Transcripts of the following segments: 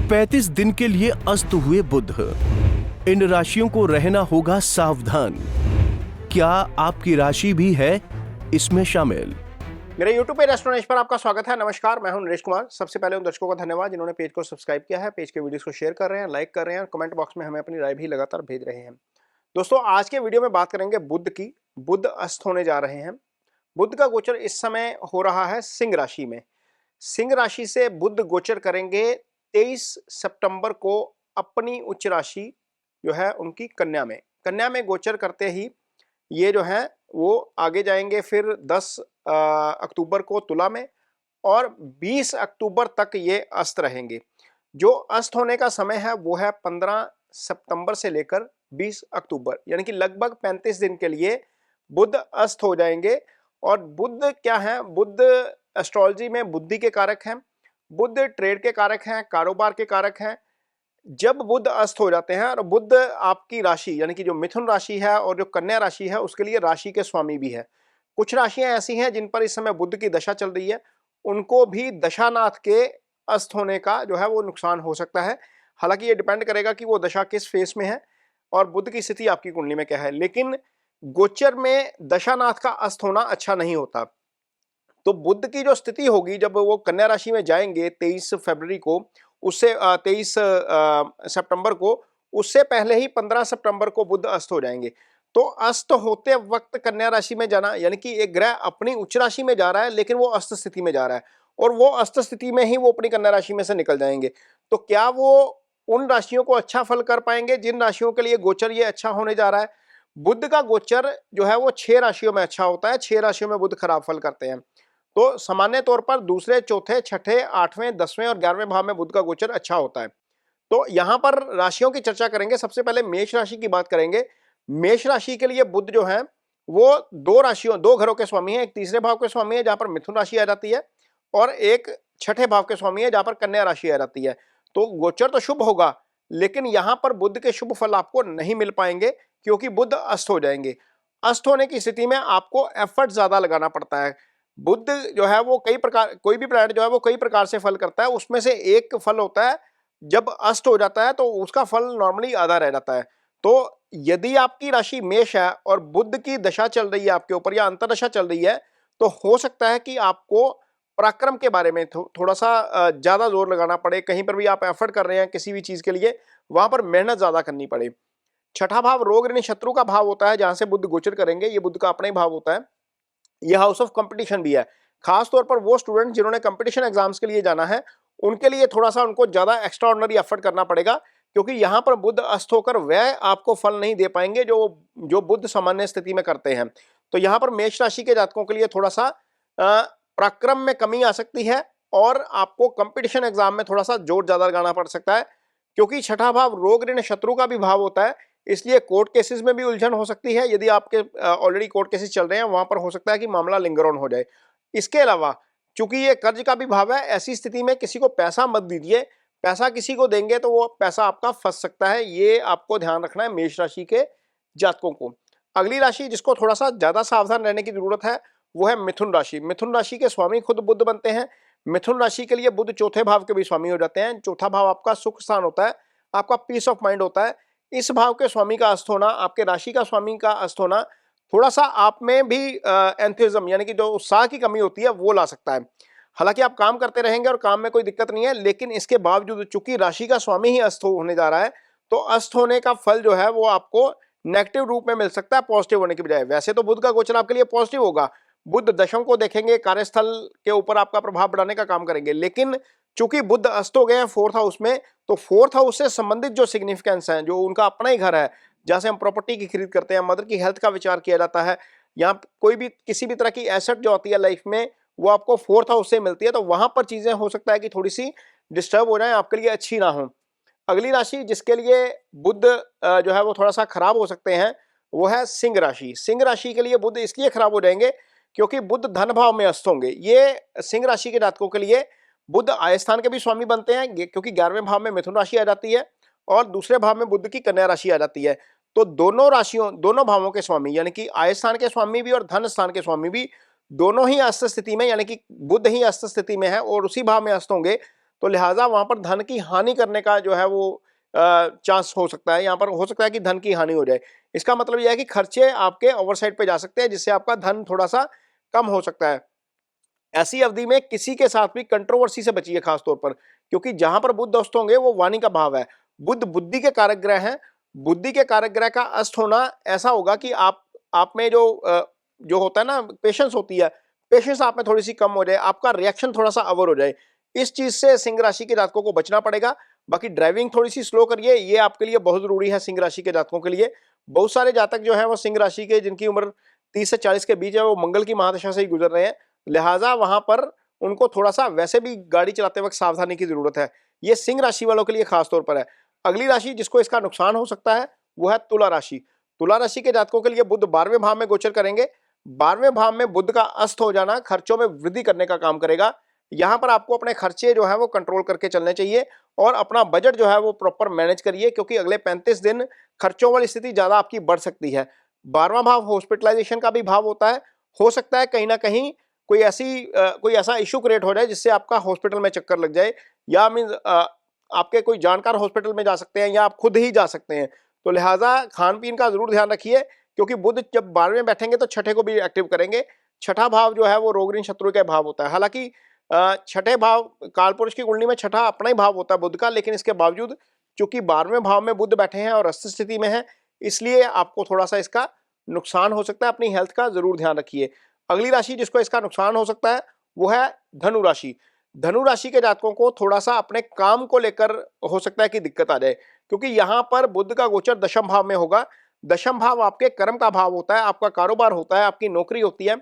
35 दिन के लिए अस्त हुए बुध। इन राशियों को रहना होगा सावधान। क्या आपकी राशि भी है इसमें शामिल? मेरे YouTube पे रेस्टोरेंट पर आपका स्वागत है। नमस्कार, मैं हूं नरेश कुमार। सबसे पहले उन दर्शकों का धन्यवाद जिन्होंने पेज को सब्सक्राइब किया है, पेज के वीडियोस को शेयर कर रहे हैं, लाइक कर रहे हैं और कमेंट बॉक्स में हमें अपनी राय भी लगातार भेज रहे हैं। दोस्तों, आज के वीडियो में बात करेंगे बुध की। बुध अस्त होने जा रहे हैं। बुध का गोचर इस समय हो रहा है सिंह राशि में। सिंह राशि से बुध गोचर करेंगे 23 सितंबर को अपनी उच्च राशि जो है उनकी कन्या में गोचर करते ही ये जो है वो आगे जाएंगे फिर 10 अक्टूबर को तुला में और 20 अक्टूबर तक ये अस्त रहेंगे। जो अस्त होने का समय है वो है 15 सितंबर से लेकर 20 अक्टूबर, यानी कि लगभग 35 दिन के लिए बुध अस्त हो जाएंगे। और बुध क्या है? बुध एस्ट्रोलॉजी में बुद्धि के कारक हैं, बुध ट्रेड के कारक हैं, कारोबार के कारक हैं। जब बुध अस्त हो जाते हैं और बुध आपकी राशि यानी कि जो मिथुन राशि है और जो कन्या राशि है उसके लिए राशि के स्वामी भी है। कुछ राशियां ऐसी हैं जिन पर इस समय बुध की दशा चल रही है, उनको भी दशानाथ के अस्त होने का जो है वो नुकसान हो सकता है। हालांकि ये डिपेंड करेगा कि वो दशा किस फेस में है और बुध की स्थिति आपकी कुंडली में क्या है। लेकिन गोचर में दशानाथ का अस्त होना अच्छा नहीं होता। तो बुध की जो स्थिति होगी जब वो कन्या राशि में जाएंगे 23 फरवरी को, उससे 23 सितंबर को, उससे पहले ही 15 सितंबर को बुध अस्त हो जाएंगे। तो अस्त होते वक्त कन्या राशि में जाना, यानी कि एक ग्रह अपनी उच्च राशि में जा रहा है लेकिन वो अस्त स्थिति में जा रहा है और वो अस्त स्थिति में ही वो अपनी कन्या राशि में से निकल जाएंगे। तो क्या वो उन राशियों को अच्छा फल कर पाएंगे जिन राशियों के लिए गोचर ये अच्छा होने जा रहा है? बुध का गोचर जो है वो 6 राशियों में अच्छा होता है, 6 राशियों में बुध खराब फल करते हैं। तो सामान्य तौर पर दूसरे, चौथे, छठे, 8वें, 10वें और 11वें भाव में बुध का गोचर अच्छा होता है। तो यहां पर राशियों की चर्चा करेंगे। सबसे पहले मेष राशि की बात करेंगे। मेष राशि के लिए बुध जो है वो दो घरों के स्वामी है। एक तीसरे भाव के स्वामी है जहां पर मिथुन राशि आ जाती है और एक छठे भाव के स्वामी है जहां पर कन्या राशि आ जाती है। तो गोचर तो शुभ होगा लेकिन यहां पर बुध के शुभ फल आपको नहीं मिल पाएंगे क्योंकि बुध अस्त हो जाएंगे। अस्त होने की स्थिति में आपको एफर्ट ज्यादा लगाना पड़ता है। बुध जो है वो कोई भी प्लैनेट जो है वो कई प्रकार से फल करता है। उसमें से एक फल होता है जब अस्त हो जाता है तो उसका फल नॉर्मली आधा रह जाता है। तो यदि आपकी राशि मेष है और बुध की दशा चल रही है आपके ऊपर या अंतर्दशा चल रही है तो हो सकता है कि आपको पराक्रम के बारे में थोड़ा सा ज्यादा जोर लगाना पड़े। कहीं पर भी आप एफर्ट कर रहे हैं किसी भी चीज के लिए, वहां पर मेहनत ज्यादा करनी पड़े। छठा भाव रोग ऋण शत्रु का भाव होता है जहां से बुध गोचर करेंगे। ये बुध का अपना ही भाव होता है। यह हाउस ऑफ कंपटीशन भी है। खास तौर पर वो स्टूडेंट जिन्होंने कंपटीशन एग्जाम्स के लिए जाना है उनके लिए थोड़ा सा उनको ज्यादा एक्स्ट्रा ऑर्डिनरी एफर्ट करना पड़ेगा क्योंकि यहां पर बुध अस्त होकर वह आपको फल नहीं दे पाएंगे जो बुध सामान्य स्थिति में करते हैं। तो यहां पर मेष राशि के जातकों के लिए थोड़ा सा पराक्रम में कमी आ सकती है और आपको कंपटीशन एग्जाम में थोड़ा सा जोर ज्यादा लगाना पड़ सकता है क्योंकि छठा भाव रोग ऋण शत्रु का भी भाव होता है। इसलिए कोर्ट केसेस में भी उलझन हो सकती है। यदि आपके ऑलरेडी कोर्ट केसेस चल रहे हैं वहां पर हो सकता है कि मामला लिंगर ऑन हो जाए। इसके अलावा चूंकि ये कर्ज का भी भाव है, ऐसी स्थिति में किसी को पैसा मत दीजिए। पैसा किसी को देंगे तो वो पैसा आपका फंस सकता है। ये आपको ध्यान रखना है मेष राशि के जातकों को। अगली राशि जिसको थोड़ा सा ज्यादा सावधान रहने की जरूरत है वो है मिथुन राशि। मिथुन राशि के स्वामी खुद बुध बनते हैं। मिथुन राशि के लिए बुध चौथे भाव के भी स्वामी हो जाते हैं। चौथा भाव आपका सुख स्थान होता है, आपका पीस ऑफ माइंड होता है। इस भाव के स्वामी का अस्त होना, आपके राशि का स्वामी का अस्त होना थोड़ा सा आप में भी एंथुसिज्म यानी कि जो उत्साह की कमी होती है वो ला सकता है। हालांकि आप काम करते रहेंगे और काम में कोई दिक्कत नहीं है, लेकिन इसके बावजूद चूंकि राशि का स्वामी ही अस्त होने जा रहा है तो अस्त होने का फल जो है वो आपको नेगेटिव रूप में मिल सकता है पॉजिटिव होने की बजाय। वैसे तो बुध का गोचर आपके लिए पॉजिटिव होगा। बुध दशम को देखेंगे, कार्यस्थल के ऊपर आपका प्रभाव बढ़ाने का काम करेंगे। लेकिन चूंकि बुध अस्त हो गए हैं 4th हाउस में, तो 4th हाउस से संबंधित जो सिग्निफिकेंस है, जो उनका अपना ही घर है जहां से हम प्रॉपर्टी की खरीद करते हैं, मदर की हेल्थ का विचार किया जाता है, यहाँ कोई भी किसी भी तरह की एसेट जो आती है लाइफ में वो आपको 4th हाउस से मिलती है। तो वहां पर चीजें हो सकता है कि थोड़ी सी डिस्टर्ब हो जाए, आपके लिए अच्छी ना हो। अगली राशि जिसके लिए बुध जो है वो थोड़ा सा खराब हो सकते हैं वो है सिंह राशि। सिंह राशि के लिए बुध इसलिए खराब हो जाएंगे क्योंकि बुध धन भाव में अस्त होंगे। ये सिंह राशि के जातकों के लिए बुध आय स्थान के भी स्वामी बनते हैं क्योंकि 11वें भाव में मिथुन राशि आ जाती है और दूसरे भाव में बुध की कन्या राशि आ जाती है। तो दोनों भावों के स्वामी यानी कि आय स्थान के स्वामी भी और धन स्थान के स्वामी भी दोनों ही अस्त स्थिति में, यानी कि बुध ही अस्त स्थिति में है और उसी भाव में अस्त होंगे। तो लिहाजा वहां पर धन की हानि करने का जो है वो चांस हो सकता है। यहाँ पर हो सकता है कि धन की हानि हो जाए। इसका मतलब यह है कि खर्चे आपके ओवरसाइड पे जा सकते हैं, जिससे आपका धन थोड़ा सा कम हो सकता है। ऐसी अवधि में किसी के साथ भी कंट्रोवर्सी से बचिए खास तौर पर, क्योंकि जहां पर बुध अस्त होंगे वो वाणी का भाव है। बुध बुद्धि के कारक ग्रह हैं। बुद्धि के कारक ग्रह का अस्त होना ऐसा होगा कि आप में जो होता है ना, पेशेंस होती है, पेशेंस आप में थोड़ी सी कम हो जाए, आपका रिएक्शन थोड़ा सा अवर हो जाए। इस चीज से सिंह राशि के जातकों को बचना पड़ेगा। बाकी ड्राइविंग थोड़ी सी स्लो करिए, ये आपके लिए बहुत जरूरी है सिंह राशि के जातकों के लिए। बहुत सारे जातक जो है वो सिंह राशि के, जिनकी उम्र 30 से 40 के बीच है, वो मंगल की महादशा से ही गुजर रहे हैं। लिहाजा वहां पर उनको थोड़ा सा वैसे भी गाड़ी चलाते वक्त सावधानी की जरूरत है। ये सिंह राशि वालों के लिए खास तौर पर है। अगली राशि जिसको इसका नुकसान हो सकता है वो है तुला राशि। तुला राशि के जातकों के लिए बुध 12वें भाव में गोचर करेंगे। 12वें भाव में बुध का अस्त हो जाना खर्चों में वृद्धि करने का काम करेगा। यहां पर आपको अपने खर्चे जो है वो कंट्रोल करके चलने चाहिए और अपना बजट जो है वो प्रॉपर मैनेज करिए, क्योंकि अगले 35 दिन खर्चों वाली स्थिति ज्यादा आपकी बढ़ सकती है। 12वां भाव हॉस्पिटलाइजेशन का भी भाव होता है। हो सकता है कहीं ना कहीं कोई ऐसा इशू क्रिएट हो जाए जिससे आपका हॉस्पिटल में चक्कर लग जाए, या मीन आपके कोई जानकार हॉस्पिटल में जा सकते हैं या आप खुद ही जा सकते हैं। तो लिहाजा खान पीन का जरूर ध्यान रखिए, क्योंकि बुध जब 12वें में बैठेंगे तो छठे को भी एक्टिव करेंगे। छठा भाव जो है वो रोग ऋण शत्रु का भाव होता है। हालांकि छठे भाव कालपुरुष की कुंडली में छठा अपना ही भाव होता है बुध का, लेकिन इसके बावजूद चूंकि 12वें भाव में बुध बैठे हैं और अस्त स्थिति में है, इसलिए आपको थोड़ा सा इसका नुकसान हो सकता है। अपनी हेल्थ का जरूर ध्यान रखिए। अगली राशि जिसको इसका नुकसान हो सकता है वो है धनु राशि। धनु राशि के जातकों को थोड़ा सा अपने काम को लेकर हो सकता है कि दिक्कत आ जाए, क्योंकि यहाँ पर बुध का गोचर दशम भाव में होगा। दशम भाव आपके कर्म का भाव होता है, आपका कारोबार होता है, आपकी नौकरी होती है,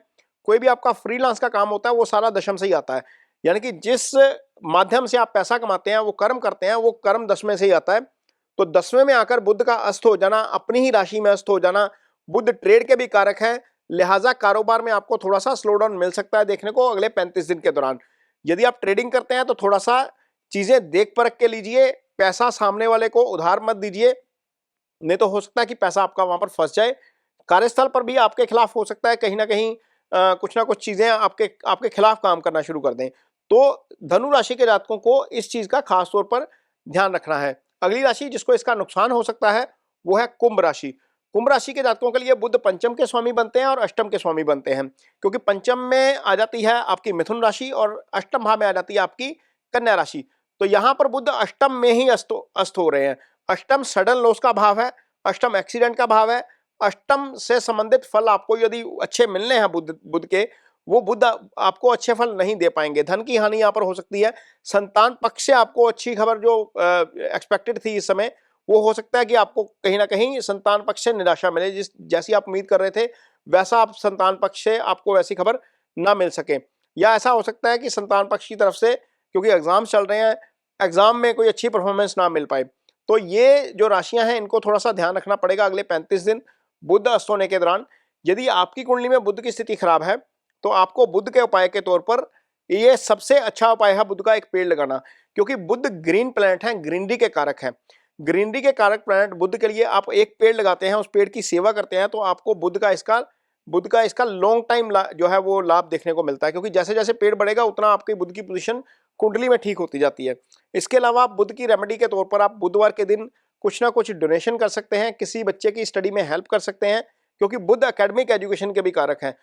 कोई भी आपका फ्रीलांस का काम होता है, वो सारा दशम से ही आता है। यानी कि जिस माध्यम से आप पैसा कमाते हैं, वो कर्म करते हैं, वो कर्म 10वें से ही आता है। तो 10वें में आकर बुध का अस्त हो जाना, अपनी ही राशि में अस्त हो जाना, बुध ट्रेड के भी कारक है, लिहाजा कारोबार में आपको थोड़ा सा स्लो डाउन मिल सकता है देखने को अगले 35 दिन के दौरान। यदि आप ट्रेडिंग करते हैं तो थोड़ा सा चीजें देख परख के लीजिए, पैसा सामने वाले को उधार मत दीजिए, नहीं तो हो सकता है कि पैसा आपका वहां पर फंस जाए। कार्यस्थल पर भी आपके खिलाफ हो सकता है कहीं ना कहीं कुछ ना कुछ चीजें आपके खिलाफ काम करना शुरू कर दें। तो धनु राशि के जातकों को इस चीज का खास तौर पर ध्यान रखना है। अगली राशि जिसको इसका नुकसान हो सकता है वो है कुंभ राशि। कुंभ राशि के जातकों के लिए बुध पंचम के स्वामी बनते हैं और अष्टम के स्वामी बनते हैं, क्योंकि पंचम में आ जाती है आपकी मिथुन राशि और अष्टम भाव में आ जाती है आपकी कन्या राशि। तो यहां पर बुध अष्टम में ही अस्त हो रहे हैं। अष्टम सडन लॉस का भाव है, अष्टम एक्सीडेंट का भाव है। अष्टम से संबंधित फल आपको यदि अच्छे मिलने हैं बुध के, वो बुध आपको अच्छे फल नहीं दे पाएंगे। धन की हानि यहाँ पर हो सकती है। संतान पक्ष से आपको अच्छी खबर जो एक्सपेक्टेड थी इस समय, वो हो सकता है कि आपको कहीं ना कहीं संतान पक्ष से निराशा मिले। जैसी आप उम्मीद कर रहे थे वैसा आप संतान पक्ष से आपको वैसी खबर ना मिल सके, या ऐसा हो सकता है कि संतान पक्ष की तरफ से, क्योंकि एग्जाम चल रहे हैं, एग्जाम में कोई अच्छी परफॉर्मेंस ना मिल पाए। तो ये जो राशियां हैं इनको थोड़ा सा ध्यान रखना पड़ेगा अगले 35 दिन बुध अस्त होने के दौरान। यदि आपकी कुंडली में बुध की स्थिति खराब है तो आपको बुध के उपाय के तौर पर ये सबसे अच्छा उपाय है बुध का एक पेड़ लगाना, क्योंकि बुध ग्रीन प्लैनेट है, ग्रीनरी के कारक है। ग्रीनरी के कारक प्लैनेट बुध के लिए आप एक पेड़ लगाते हैं, उस पेड़ की सेवा करते हैं, तो आपको बुध का इसका लॉन्ग टाइम जो है वो लाभ देखने को मिलता है, क्योंकि जैसे जैसे पेड़ बढ़ेगा उतना आपकी बुध की पोजीशन कुंडली में ठीक होती जाती है। इसके अलावा बुध की रेमेडी के तौर पर आप बुधवार के दिन कुछ ना कुछ डोनेशन कर सकते हैं, किसी बच्चे की स्टडी में हेल्प कर सकते हैं, क्योंकि बुध एकेडमिक एजुकेशन के भी कारक हैं।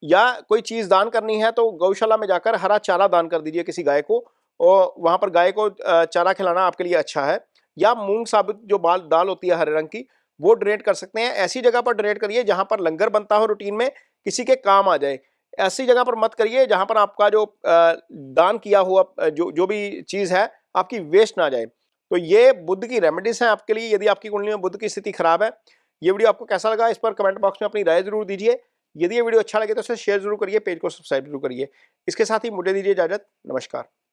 या कोई चीज दान करनी है तो गौशाला में जाकर हरा चारा दान कर दीजिए किसी गाय को, और वहां पर गाय को चारा खिलाना आपके लिए अच्छा है। या मूंग साबुत जो दाल होती है हरे रंग की, वो डोनेट कर सकते हैं। ऐसी जगह पर डोनेट करिए जहां पर लंगर बनता हो रूटीन में, किसी के काम आ जाए। ऐसी जगह पर मत करिए जहां पर आपका जो दान किया हुआ जो भी चीज है आपकी वेस्ट ना जाए। तो ये बुध की रेमेडीज हैं आपके लिए यदि आपकी कुंडली में बुध की स्थिति खराब है। ये वीडियो आपको कैसा लगा इस पर कमेंट बॉक्स में अपनी राय जरूर दीजिए। यदि ये वीडियो अच्छा लगे तो इसे शेयर जरूर करिए, पेज को सब्सक्राइब जरूर करिए। इसके साथ ही मुझे दीजिए इजाजत। नमस्कार।